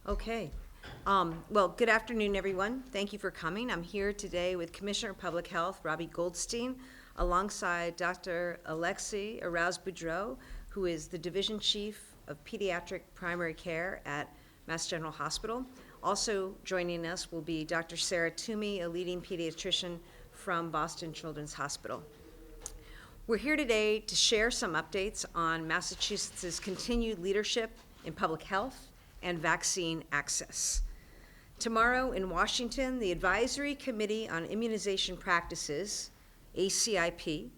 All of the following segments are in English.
Okay. Well, good afternoon, everyone. Thank you for coming. I'm here today with Commissioner of Public Health, Robbie Goldstein, alongside Dr. Alexei Araz-Boudreau, who is the Division Chief of Pediatric Primary Care at Mass General Hospital. Also joining us will be Dr. Sarah Toomey, a leading pediatrician from Boston Children's Hospital. We're here today to share some updates on Massachusetts' continued leadership in public health and vaccine access. Tomorrow in Washington, the Advisory Committee on Immunization Practices, ACIP,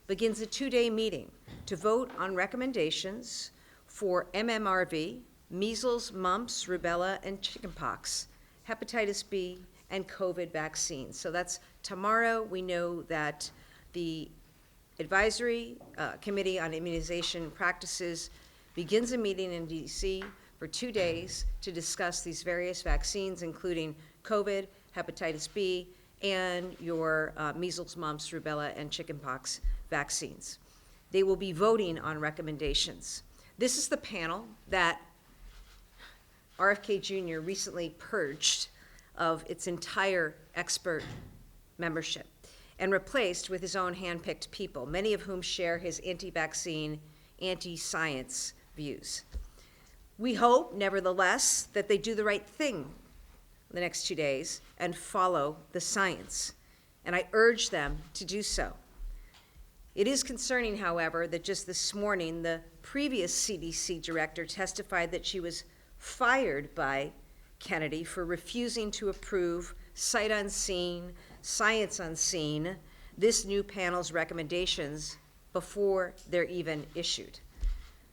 begins a two-day meeting to vote on recommendations for MMRV, measles, mumps, rubella, and chickenpox, hepatitis B, and COVID vaccines. So that's tomorrow. We know that the Advisory Committee on Immunization Practices begins a meeting in DC for 2 days to discuss these various vaccines, including COVID, hepatitis B, and your measles, mumps, rubella, and chickenpox vaccines. They will be voting on recommendations. This is the panel that RFK Jr. recently purged of its entire expert membership and replaced with his own handpicked people, many of whom share his anti-vaccine, anti-science views. We hope, nevertheless, that they do the right thing the next 2 days and follow the science, and I urge them to do so. It is concerning, however, that just this morning, the previous CDC director testified that she was fired by Kennedy for refusing to approve sight unseen, science unseen, this new panel's recommendations before they're even issued.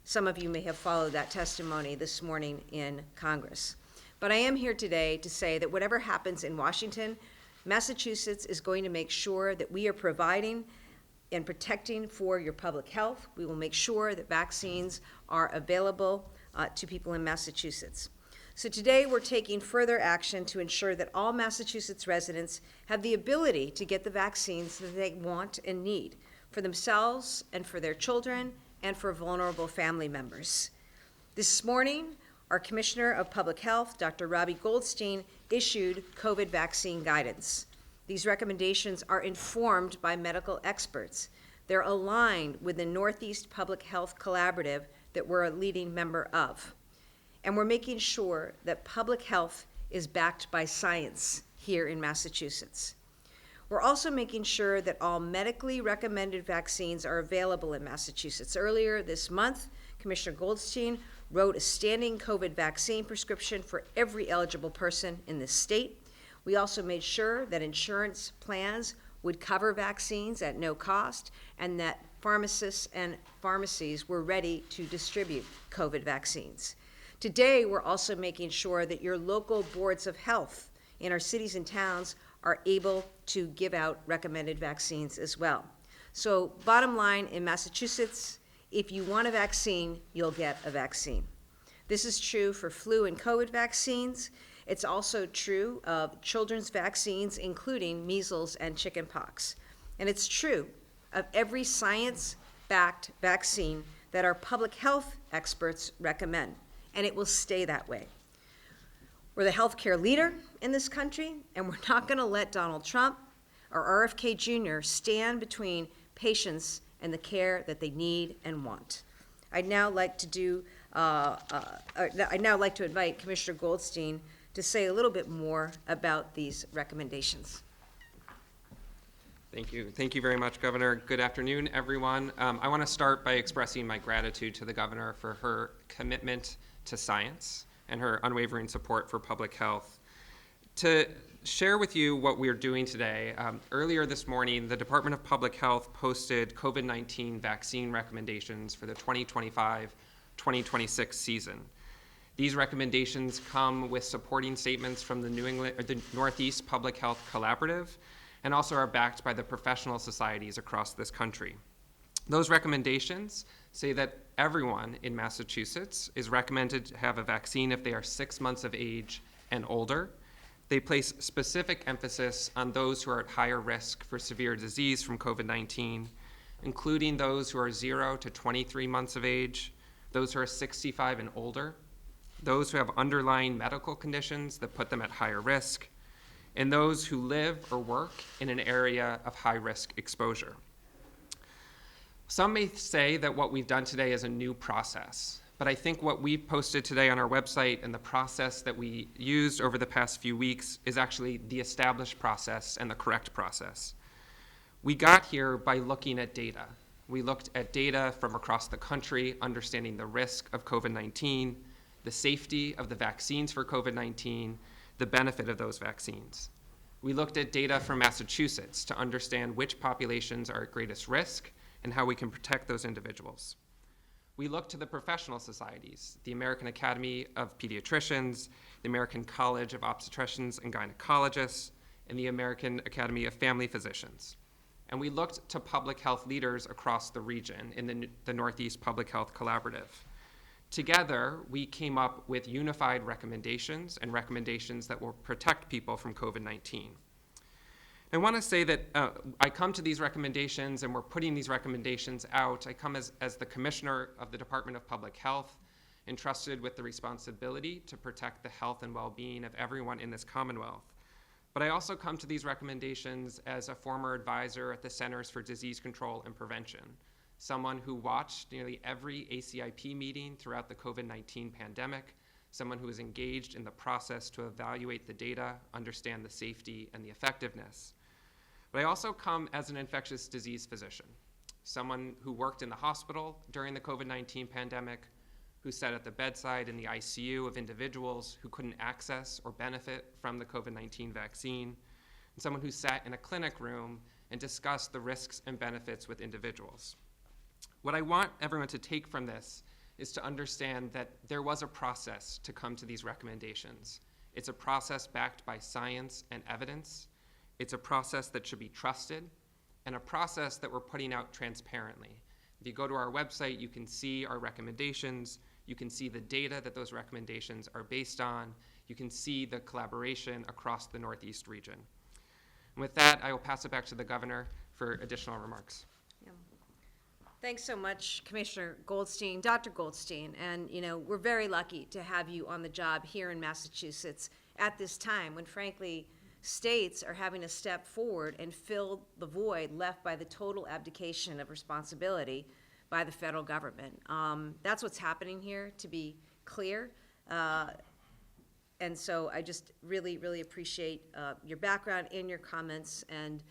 Some of you may have followed that testimony this morning in Congress. But I am here today to say that whatever happens in Washington, Massachusetts is going to make sure that we are providing and protecting for your public health. We will make sure that vaccines are available to people in Massachusetts. So today we're taking further action to ensure that all Massachusetts residents have the ability to get the vaccines that they want and need for themselves and for their children and for vulnerable family members. This morning, our Commissioner of Public Health, Dr. Robbie Goldstein, issued COVID vaccine guidance. These recommendations are informed by medical experts. They're aligned with the Northeast Public Health Collaborative that we're a leading member of. And we're making sure that public health is backed by science here in Massachusetts. We're also making sure that all medically recommended vaccines are available in Massachusetts. Earlier this month, Commissioner Goldstein wrote a standing COVID vaccine prescription for every eligible person in the state. We also made sure that insurance plans would cover vaccines at no cost and that pharmacists and pharmacies were ready to distribute COVID vaccines. Today, we're also making sure that your local boards of health in our cities and towns are able to give out recommended vaccines as well. So bottom line, in Massachusetts, if you want a vaccine, you'll get a vaccine. This is true for flu and COVID vaccines. It's also true of children's vaccines, including measles and chickenpox. And it's true of every science-backed vaccine that our public health experts recommend, and it will stay that way. We're the healthcare leader in this country, and we're not going to let Donald Trump or RFK Jr. stand between patients and the care that they need and want. I'd now like to invite Commissioner Goldstein to say a little bit more about these recommendations. Thank you. Thank you very much, Governor. Good afternoon, everyone. I want to start by expressing my gratitude to the Governor for her commitment to science and her unwavering support for public health. To share with you what we're doing today, earlier this morning, the Department of Public Health posted COVID-19 vaccine recommendations for the 2025-2026 season. These recommendations come with supporting statements from the Northeast Public Health Collaborative and also are backed by the professional societies across this country. Those recommendations say that everyone in Massachusetts is recommended to have a vaccine if they are 6 months of age and older. They place specific emphasis on those who are at higher risk for severe disease from COVID-19, including those who are 0 to 23 months of age, those who are 65 and older, those who have underlying medical conditions that put them at higher risk, and those who live or work in an area of high-risk exposure. Some may say that what we've done today is a new process, but I think what we've posted today on our website and the process that we used over the past few weeks is actually the established process and the correct process. We got here by looking at data. We looked at data from across the country, understanding the risk of COVID-19, the safety of the vaccines for COVID-19, the benefit of those vaccines. We looked at data from Massachusetts to understand which populations are at greatest risk and how we can protect those individuals. We looked to the professional societies, the American Academy of Pediatricians, the American College of Obstetricians and Gynecologists, and the American Academy of Family Physicians. And we looked to public health leaders across the region in the Northeast Public Health Collaborative. Together, we came up with unified recommendations and recommendations that will protect people from COVID-19. I want to say that I come to these recommendations and we're putting these recommendations out. I come as the Commissioner of the Department of Public Health, entrusted with the responsibility to protect the health and well-being of everyone in this Commonwealth. But I also come to these recommendations as a former advisor at the Centers for Disease Control and Prevention, someone who watched nearly every ACIP meeting throughout the COVID-19 pandemic, someone who was engaged in the process to evaluate the data, understand the safety and the effectiveness. But I also come as an infectious disease physician, someone who worked in the hospital during the COVID-19 pandemic, who sat at the bedside in the ICU of individuals who couldn't access or benefit from the COVID-19 vaccine, and someone who sat in a clinic room and discussed the risks and benefits with individuals. What I want everyone to take from this is to understand that there was a process to come to these recommendations. It's a process backed by science and evidence. It's a process that should be trusted, and a process that we're putting out transparently. If you go to our website, you can see our recommendations. You can see the data that those recommendations are based on. You can see the collaboration across the Northeast region. And with that, I will pass it back to the Governor for additional remarks. Yeah. Thanks so much, Commissioner Goldstein, Dr. Goldstein. And, we're very lucky to have you on the job here in Massachusetts at this time when, frankly, states are having to step forward and fill the void left by the total abdication of responsibility by the federal government. That's what's happening here, to be clear. And so I just really, really appreciate your background and your comments and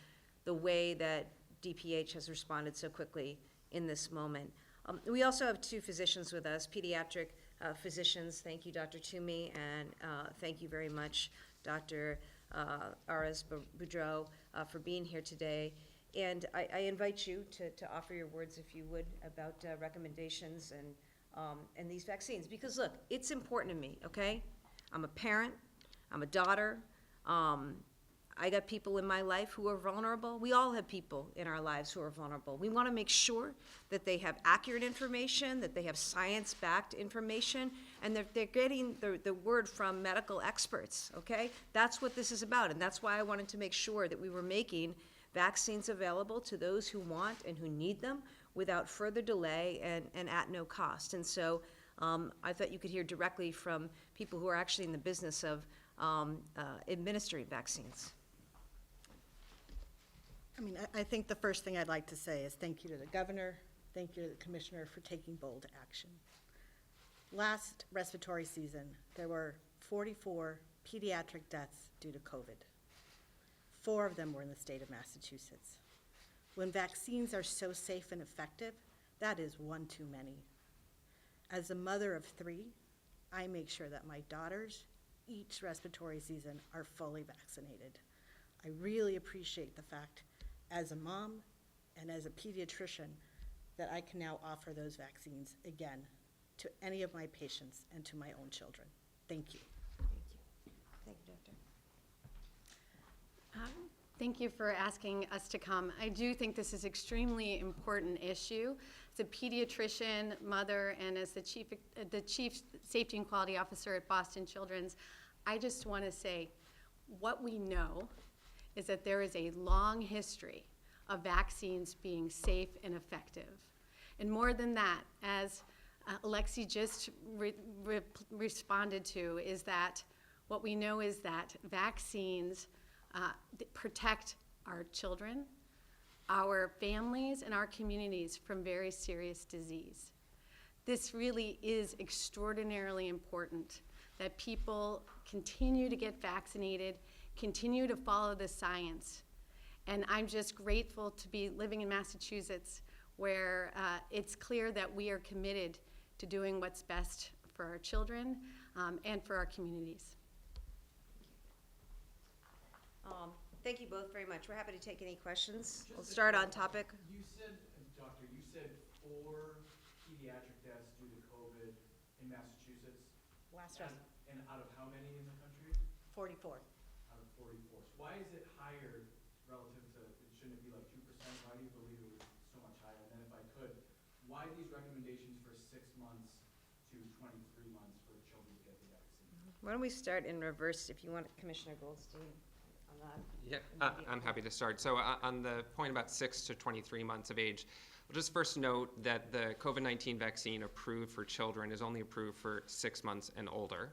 the way that DPH has responded so quickly in this moment. We also have two physicians with us, pediatric physicians. Thank you, Dr. Toomey, and thank you very much, Dr. Aras Boudreau, for being here today. And I invite you to offer your words, if you would, about recommendations and these vaccines. Because look, it's important to me, okay? I'm a parent, I'm a daughter, I got people in my life who are vulnerable. We all have people in our lives who are vulnerable. We want to make sure that they have accurate information, that they have science-backed information, and that they're getting the word from medical experts, okay? That's what this is about, and that's why I wanted to make sure that we were making vaccines available to those who want and who need them without further delay and at no cost. And so I thought you could hear directly from people who are actually in the business of administering vaccines. I think the first thing I'd like to say is thank you to the Governor, thank you to the Commissioner for taking bold action. Last respiratory season, there were 44 pediatric deaths due to COVID. 4 of them were in the state of Massachusetts. When vaccines are so safe and effective, that is one too many. As a mother of 3, I make sure that my daughters, each respiratory season, are fully vaccinated. I really appreciate the fact, as a mom and as a pediatrician, that I can now offer those vaccines again to any of my patients and to my own children. Thank you. Thank you. Thank you, Doctor. Thank you for asking us to come. I do think this is an extremely important issue. As a pediatrician, mother, and as the chief safety and quality officer at Boston Children's, I just want to say what we know is that there is a long history of vaccines being safe and effective. And more than that, as Alexi just responded to is that what we know is that vaccines protect our children, our families, and our communities from very serious disease. This really is extraordinarily important that people continue to get vaccinated, continue to follow the science. And I'm just grateful to be living in Massachusetts where it's clear that we are committed to doing what's best for our children and for our communities. Thank you both very much. We're happy to take any questions. We'll start on topic. You said, Doctor, you said 4 pediatric deaths due to COVID in Massachusetts. Last round, And out of how many in the country? 44. Out of 44. So why is it higher relative to, shouldn't it be like 2%? Why do you believe it was so much higher? And then if I could, why these recommendations for 6 months to 23 months for children to get the vaccine? Why don't we start in reverse, if you want, Commissioner Goldstein, on that? Yeah, I'm happy to start. So on the point about 6 to 23 months of age, I'll just first note that the COVID-19 vaccine approved for children is only approved for 6 months and older.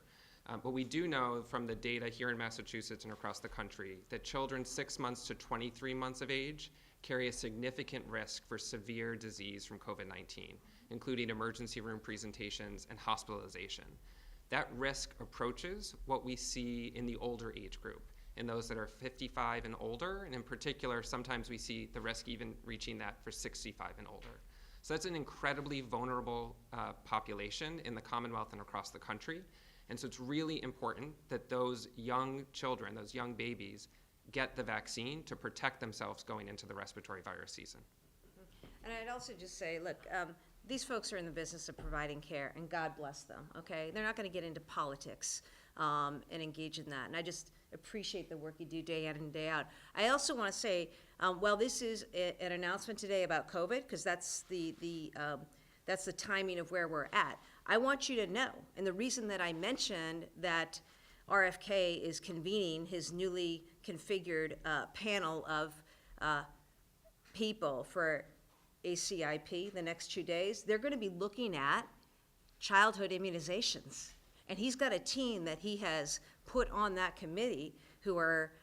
But we do know from the data here in Massachusetts and across the country that children 6 months to 23 months of age carry a significant risk for severe disease from COVID-19, including emergency room presentations and hospitalization. That risk approaches what we see in the older age group, in those that are 55 and older, and in particular, sometimes we see the risk even reaching that for 65 and older. So that's an incredibly vulnerable population in the Commonwealth and across the country. And so it's really important that those young children, those young babies, get the vaccine to protect themselves going into the respiratory virus season. And I'd also just say, look, these folks are in the business of providing care, and God bless them, okay? They're not going to get into politics and engage in that. And I just appreciate the work you do day in and day out. I also want to say, while this is an announcement today about COVID, because that's the timing of where we're at, I want you to know, and the reason that I mentioned that RFK is convening his newly configured panel of people for ACIP the next 2 days, they're going to be looking at childhood immunizations. And he's got a team that he has put on that committee who are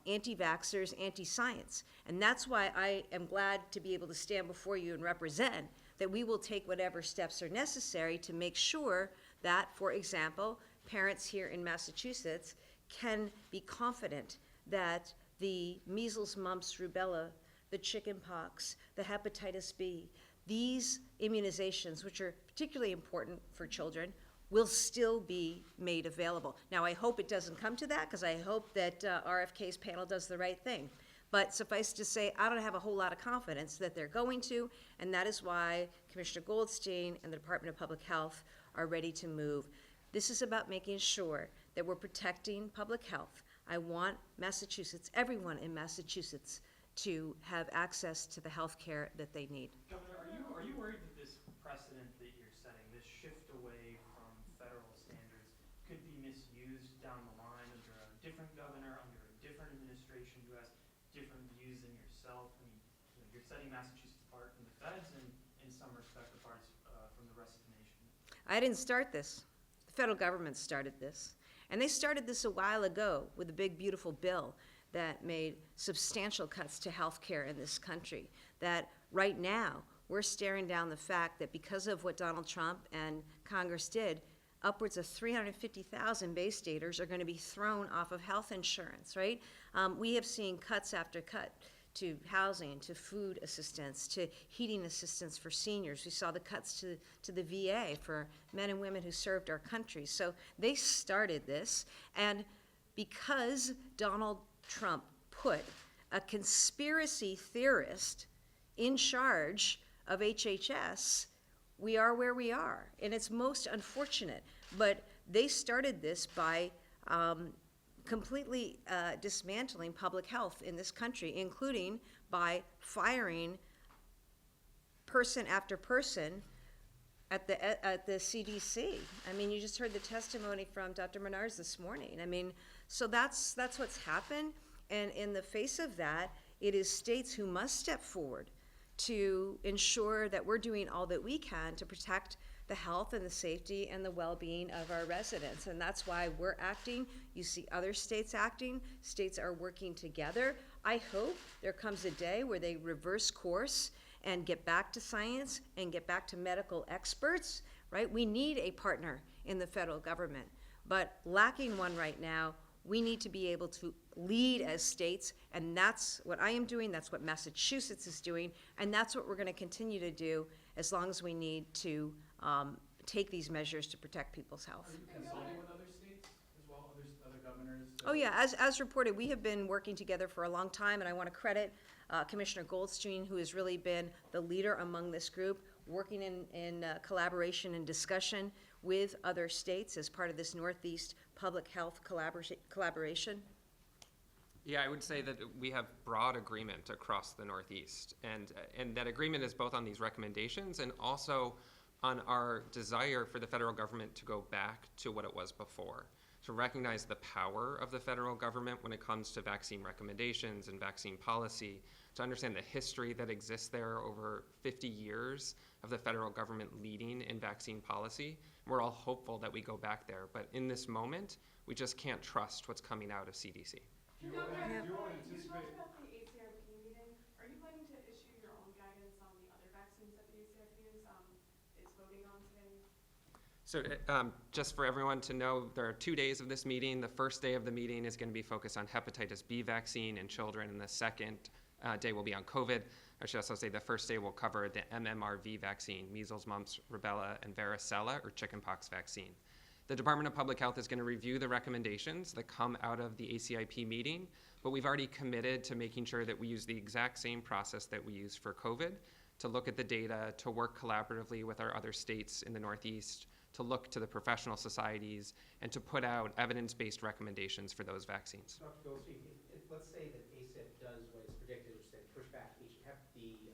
anti-vaxxers, anti-science. And that's why I am glad to be able to stand before you and represent that we will take whatever steps are necessary to make sure that, for example, parents here in Massachusetts can be confident that the measles, mumps, rubella, the chickenpox, the hepatitis B, these immunizations, which are particularly important for children, will still be made available. Now, I hope it doesn't come to that, because I hope that RFK's panel does the right thing. But suffice to say, I don't have a whole lot of confidence that they're going to, and that is why Commissioner Goldstein and the Department of Public Health are ready to move. This is about making sure that we're protecting public health. I want Massachusetts, everyone in Massachusetts, to have access to the health care that they need. Governor, are you worried that this precedent that you're setting, this shift away from federal standards, could be misused down the line under a different governor, under a different administration who has different views than yourself? I mean, you're setting Massachusetts apart from the feds and in some respect apart from the rest of the nation. I didn't start this. The federal government started this. And they started this a while ago with a big, beautiful bill that made substantial cuts to health care in this country. That right now, we're staring down the fact that because of what Donald Trump and Congress did, upwards of 350,000 Bay Staters are going to be thrown off of health insurance, right? We have seen cuts after cut to housing, to food assistance, to heating assistance for seniors. We saw the cuts to the VA for men and women who served our country. So they started this, and because Donald Trump put a conspiracy theorist in charge of HHS, we are where we are, and it's most unfortunate. But they started this by completely dismantling public health in this country, including by firing person after person at the CDC. I mean, you just heard the testimony from Dr. Menards this morning. I mean, so that's what's happened, and in the face of that, it is states who must step forward to ensure that we're doing all that we can to protect the health and the safety and the well-being of our residents. And that's why we're acting. You see other states acting. States are working together. I hope there comes a day where they reverse course and get back to science and get back to medical experts, right? We need a partner in the federal government, but lacking one right now, we need to be able to lead as states, and that's what I am doing, that's what Massachusetts is doing, and that's what we're gonna continue to do as long as we need to take these measures to protect people's health. Are you consulting with other states as well, other governors? Oh, yeah, as reported, we have been working together for a long time, and I want to credit Commissioner Goldstein, who has really been the leader among this group, working in collaboration and discussion with other states as part of this Northeast Public Health collaboration. Yeah, I would say that we have broad agreement across the Northeast, and that agreement is both on these recommendations and also on our desire for the federal government to go back to what it was before, to recognize the power of the federal government when it comes to vaccine recommendations and vaccine policy, to understand the history that exists there over 50 years of the federal government leading in vaccine policy. We're all hopeful that we go back there, but in this moment, we just can't trust what's coming out of CDC. Do you Governor, anticipate? you talked about the ACIP meeting. Are you planning to issue your own guidance on the other vaccines that the ACIP is voting on today? So just for everyone to know, there are 2 days of this meeting. The first day of the meeting is going to be focused on hepatitis B vaccine in children, and the second day will be on COVID. I should also say the first day will cover the MMRV vaccine, measles, mumps, rubella, and varicella, or chickenpox vaccine. The Department of Public Health is going to review the recommendations that come out of the ACIP meeting, but we've already committed to making sure that we use the exact same process that we used for COVID, to look at the data, to work collaboratively with our other states in the Northeast, to look to the professional societies, and to put out evidence-based recommendations for those vaccines. Dr. Goldstein, let's say that ACIP does what is predicted, which is they push back Hep B to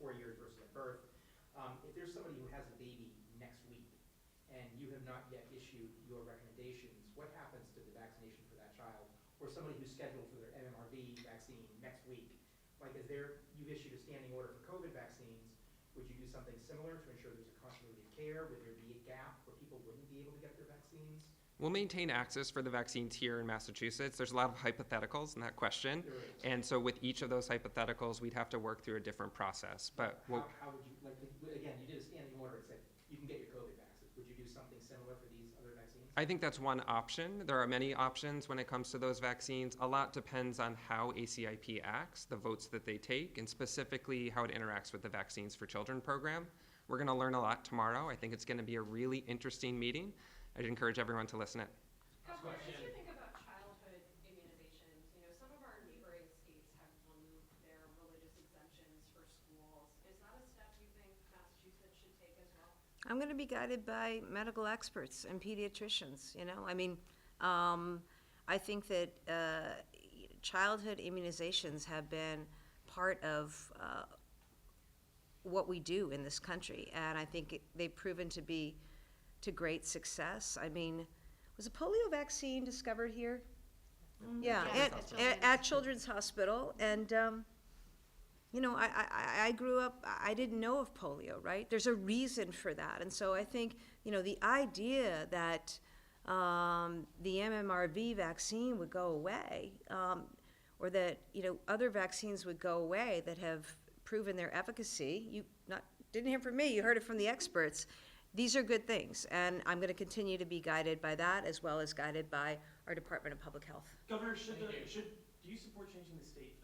4 years versus at birth. If there's somebody who has a baby next week and you have not yet issued your recommendations, what happens to the vaccination for that child? Or somebody who's scheduled for their MMRV vaccine next week? Like, you've issued a standing order for COVID vaccines, would you do something similar to ensure there's a continuity of care? Would there be a gap where people wouldn't be able to get their vaccines? We'll maintain access for the vaccines here in Massachusetts. There's a lot of hypotheticals in that question. There is. And so with each of those hypotheticals, we'd have to work through a different process. But How would you, again, you did a standing order and said you can get your COVID vaccine. Would you do something similar for these other vaccines? I think that's one option. There are many options when it comes to those vaccines. A lot depends on how ACIP acts, the votes that they take, and specifically how it interacts with the Vaccines for Children program. We're going to learn a lot tomorrow. I think it's going to be a really interesting meeting. I'd encourage everyone to listen in. Governor, as you think about childhood immunizations, some of our neighboring states have removed their religious exemptions for schools. Is that a step you think Massachusetts should take as well? I'm going to be guided by medical experts and pediatricians, I think that childhood immunizations have been part of what we do in this country, and I think they've proven to be to great success. Was a polio vaccine discovered here? Yeah, at Children's Hospital, and I grew up, I didn't know of polio, right? There's a reason for that, and so I think, the idea that the MMRV vaccine would go away, or that, other vaccines would go away that have proven their efficacy, didn't hear from me, you heard it from the experts. These are good things, and I'm going to continue to be guided by that, as well as guided by our Department of Public Health. Governor, do you support changing the state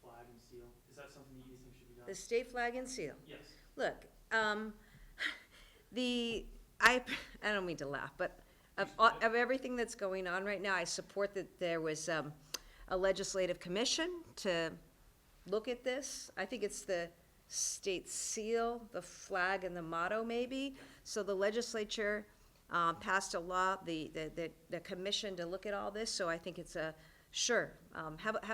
flag and seal? Is that something that you think should be done? The state flag and seal. Yes. Look, I don't mean to laugh, but of everything that's going on right now, I support that there was a legislative commission to look at this. I think it's the state seal, the flag, and the motto, maybe. So the legislature passed a law, the commission to look at all this. So I think it's have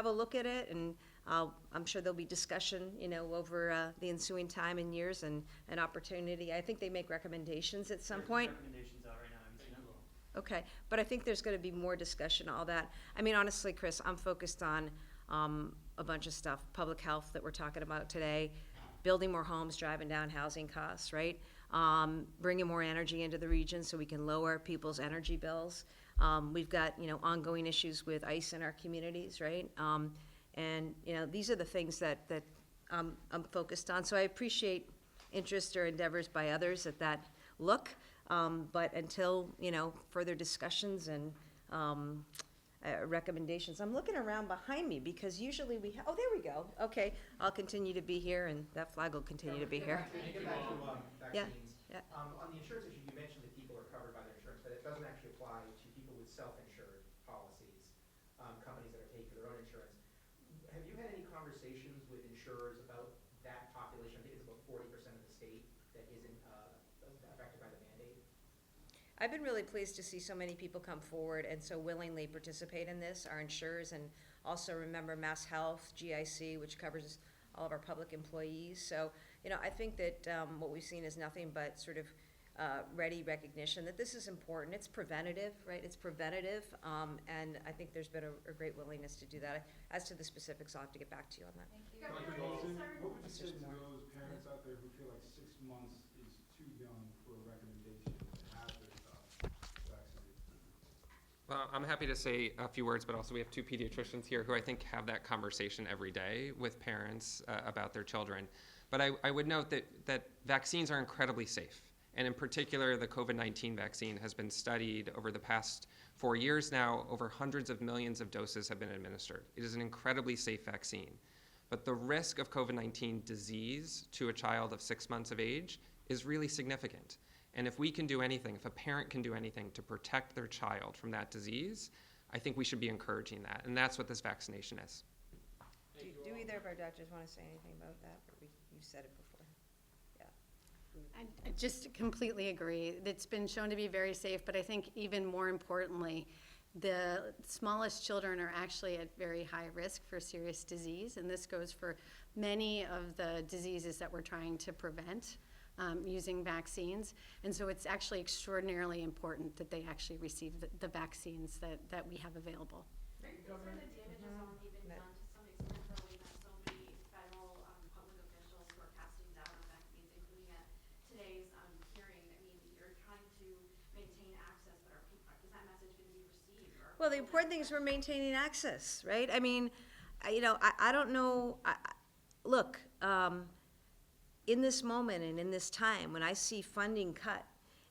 a look at it, and I'm sure there'll be discussion, over the ensuing time and years and an opportunity. I think they make recommendations at some point. Recommendations out right now. Have you seen them? Okay, but I think there's going to be more discussion, all that. Honestly, Chris, I'm focused on a bunch of stuff, public health that we're talking about today, building more homes, driving down housing costs, right? bringing more energy into the region so we can lower people's energy bills. We've got, ongoing issues with ICE in our communities, right? And, these are the things that I'm focused on. So I appreciate interest or endeavors by others at that look. But until, further discussions and recommendations, I'm looking around behind me because usually oh, there we go. Okay, I'll continue to be here and that flag will continue to be here. To get back to Yeah, vaccines, yeah. on the insurance issue, you mentioned that people are covered by their insurance, but it doesn't actually apply to people with self-insured policies, companies that are paying for their own insurance. Have you had any conversations with insurers about that population? I think it's about 40% of the state that isn't affected by the mandate. I've been really pleased to see so many people come forward and so willingly participate in this, our insurers, and also remember Mass Health, GIC, which covers all of our public employees. So, I think that what we've seen is nothing but sort of ready recognition that this is important. It's preventative, right? It's preventative, and I think there's been a great willingness to do that. As to the specifics, I'll have to get back to you on that. Dr. Goldstein, what would you say to those parents out there who feel like 6 months is too young for a recommendation to have their child vaccinated? Well, I'm happy to say a few words, but also we have 2 pediatricians here who I think have that conversation every day with parents about their children. But I would note that vaccines are incredibly safe. And in particular, the COVID-19 vaccine has been studied over the past 4 years now. Over hundreds of millions of doses have been administered. It is an incredibly safe vaccine. But the risk of COVID-19 disease to a child of 6 months of age is really significant. And if we can do anything, if a parent can do anything to protect their child from that disease, I think we should be encouraging that. And that's what this vaccination is. Do either of our doctors want to say anything about that? Or you said it before. I just completely agree. It's been shown to be very safe, but I think even more importantly, the smallest children are actually at very high risk for serious disease, and this goes for many of the diseases that we're trying to prevent using vaccines. And so it's actually extraordinarily important that they actually receive the vaccines that we have available. Is there the damages on even done to some extent, though, we have so many federal public officials who are casting doubt on vaccines, including at today's hearing? I mean, you're trying to maintain access, but is that message going to be received? Well, the important thing is we're maintaining access, right? I mean, I don't know. Look, in this moment and in this time, when I see funding cut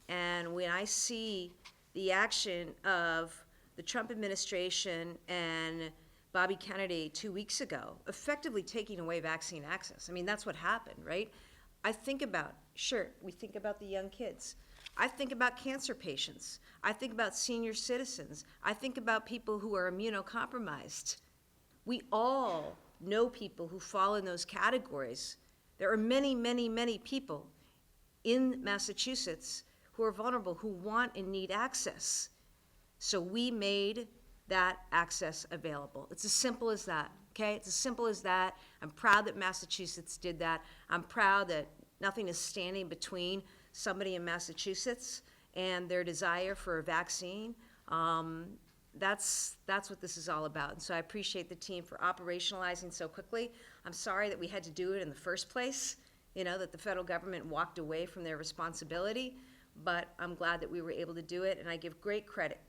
and when I see the action of the Trump administration and Bobby Kennedy 2 weeks ago, effectively taking away vaccine access. I mean, that's what happened, right? I think about, we think about the young kids. I think about cancer patients. I think about senior citizens. I think about people who are immunocompromised. We all know people who fall in those categories. There are many, many, many people in Massachusetts who are vulnerable, who want and need access. So we made that access available. It's as simple as that, okay? It's as simple as that. I'm proud that Massachusetts did that. I'm proud that nothing is standing between somebody in Massachusetts and their desire for a vaccine. That's what this is all about. And so I appreciate the team for operationalizing so quickly. I'm sorry that we had to do it in the first place, that the federal government walked away from their responsibility, but I'm glad that we were able to do it, and I give great credit,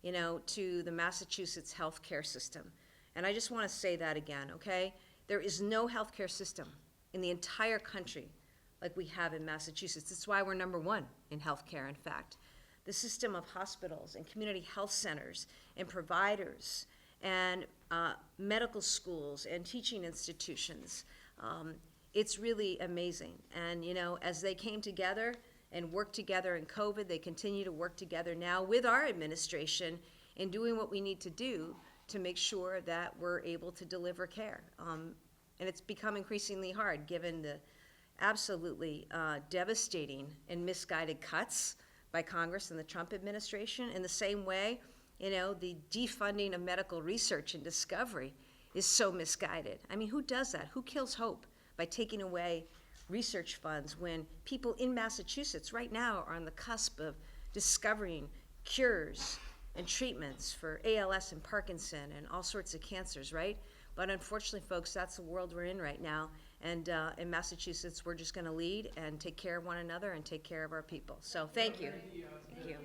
to the Massachusetts healthcare system. And I just want to say that again, okay? There is no healthcare system in the entire country like we have in Massachusetts. That's why we're #1 in healthcare, in fact. The system of hospitals and community health centers and providers and medical schools and teaching institutions, it's really amazing. And, as they came together and worked together in COVID, they continue to work together now with our administration in doing what we need to do to make sure that we're able to deliver care. And it's become increasingly hard given the absolutely devastating and misguided cuts by Congress and the Trump administration. In the same way, the defunding of medical research and discovery is so misguided. I mean, who does that? Who kills hope by taking away research funds when people in Massachusetts right now are on the cusp of discovering cures and treatments for ALS and Parkinson and all sorts of cancers, right? But unfortunately, folks, that's the world we're in right now, And in Massachusetts, we're just going to lead and take care of one another and take care of our people. So thank you. Thank you.